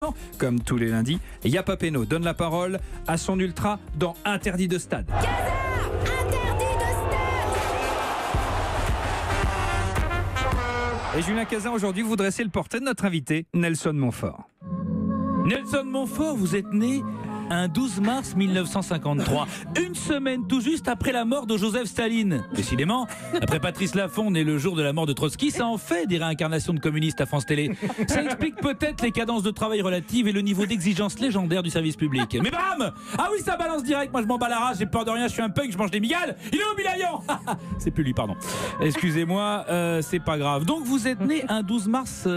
maintenant, comme tous les lundis, Yapa Peno donne la parole à son ultra dans Interdit de stade. Et Julien Cazin, aujourd'hui, vous dressez le portrait de notre invité, Nelson Montfort. Nelson Montfort, vous êtes né un 12 mars 1953, une semaine tout juste après la mort de Joseph Staline. Décidément, après Patrice Laffont, né le jour de la mort de Trotsky, ça en fait des réincarnations de communistes à France Télé. Ça explique peut-être les cadences de travail relatives et le niveau d'exigence légendaire du service public. Mais bam! Ah oui, ça balance direct, moi je m'en bats la race, j'ai peur de rien, je suis un punk, je mange des migales. Il est où Milayon? C'est plus lui, pardon. Excusez-moi, c'est pas grave. Donc vous êtes né un 12 mars...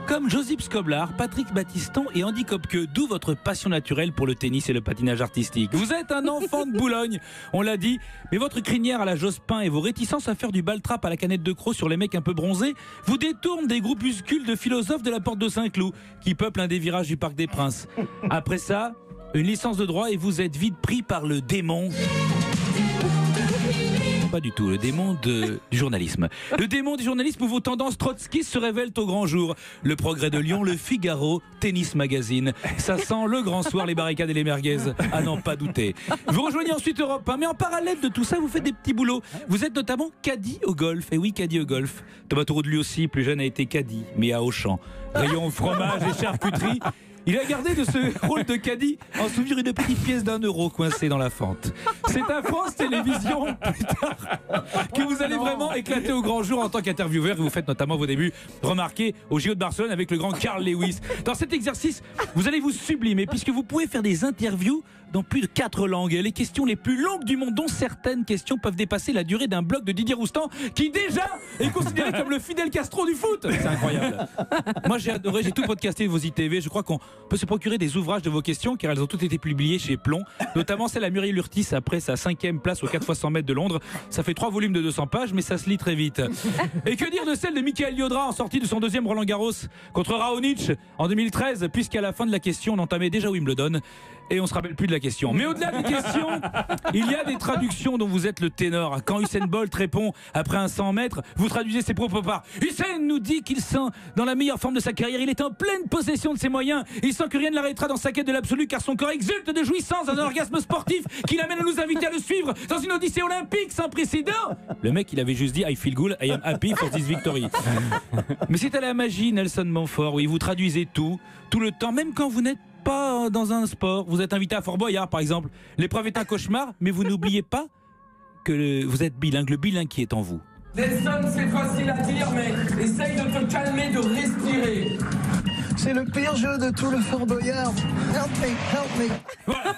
comme Josip Skoblar, Patrick Battiston et Andy Kopke, d'où votre passion naturelle pour le tennis et le patinage artistique. Vous êtes un enfant de Boulogne, on l'a dit, mais votre crinière à la Jospin et vos réticences à faire du ball-trap à la canette de croc sur les mecs un peu bronzés vous détournent des groupuscules de philosophes de la porte de Saint-Cloud qui peuplent un des virages du Parc des Princes. Après ça, une licence de droit et vous êtes vite pris par le démon... Pas du tout, le démon du journalisme. Le démon du journalisme où vos tendances trotskistes se révèlent au grand jour. Le Progrès de Lyon, le Figaro, Tennis Magazine. Ça sent le grand soir, les barricades et les merguez. À n'en pas douter. Vous rejoignez ensuite Europe 1, mais en parallèle de tout ça, vous faites des petits boulots. Vous êtes notamment caddie au golf. Et oui, caddie au golf. Thomas Touroud, lui aussi, plus jeune, a été caddie, mais à Auchan. Rayon fromage et charcuterie. Il a gardé de ce rôle de caddie en souvenir une petite pièce d'1 € coincée dans la fente. C'est à France Télévisions, plus tard, que vous allez vraiment éclater au grand jour en tant qu'intervieweur. Vous faites notamment vos débuts remarqués au JO de Barcelone avec le grand Carl Lewis. Dans cet exercice, vous allez vous sublimer puisque vous pouvez faire des interviews dans plus de 4 langues. Les questions les plus longues du monde, dont certaines questions peuvent dépasser la durée d'un blog de Didier Roustan, qui déjà est considéré comme le Fidel Castro du foot. C'est incroyable. Moi j'ai adoré, j'ai tout podcasté vos ITV. Je crois qu'on peut se procurer des ouvrages de vos questions car elles ont toutes été publiées chez Plomb, notamment celle à Muriel Urtis après sa 5e place aux 4 x 100 mètres de Londres. Ça fait 3 volumes de 200 pages, mais ça se lit très vite. Et que dire de celle de Michael Liodra en sortie de son 2e Roland Garros contre Raonic en 2013, puisqu'à la fin de la question on entamait déjà Wimbledon et on se rappelle plus de la question. Mais au-delà des questions, il y a des traductions dont vous êtes le ténor. Quand Usain Bolt répond après un 100 mètres, vous traduisez ses propos par Usain nous dit qu'il sent dans la meilleure forme de sa carrière, il est en pleine possession de ses moyens, il sent que rien ne l'arrêtera dans sa quête de l'absolu car son corps exulte de jouissance dans un orgasme sportif qui l'amène à nous inviter à le suivre dans une odyssée olympique sans précédent. Le mec il avait juste dit I feel good, I am happy for this victory. Mais c'est à la magie Nelson Montfort, oui, vous traduisez tout le temps, même quand vous n'êtes pas dans un sport. Vous êtes invité à Fort Boyard par exemple, l'épreuve est un cauchemar, mais vous n'oubliez pas que vous êtes bilingue, le bilingue qui est en vous. Nelson, c'est facile à dire, mais essaye de te calmer, de respirer. C'est le pire jeu de tout le Fort Boyard. Help me, help me. Voilà.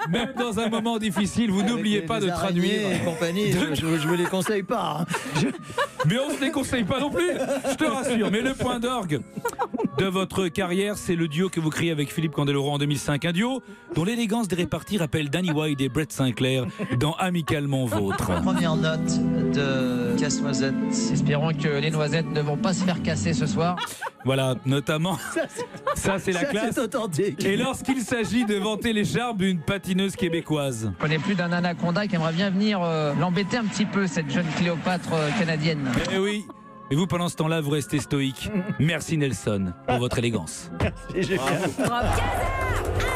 Même dans un moment difficile, vous n'oubliez pas de traduire. Et compagnie, je vous les conseille pas. Mais on ne se les conseille pas non plus, je te rassure. Mais le point d'orgue de votre carrière, c'est le duo que vous créez avec Philippe Candeloro en 2005. Un duo dont l'élégance des réparties rappelle Danny White et Brett Sinclair dans Amicalement Vôtre. Première note de casse-noisette. Espérons que les noisettes ne vont pas se faire casser ce soir. Voilà, notamment, ça c'est la classe. C'est authentique. Et lorsqu'il s'agit de vanter les charmes d'une patineuse québécoise. Je connais plus d'un anaconda qui aimerait bien venir l'embêter un petit peu, cette jeune Cléopâtre canadienne. Eh oui. Et vous, pendant ce temps-là, vous restez stoïque. Merci Nelson pour votre élégance. Merci, Julien. Bravo.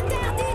Interdit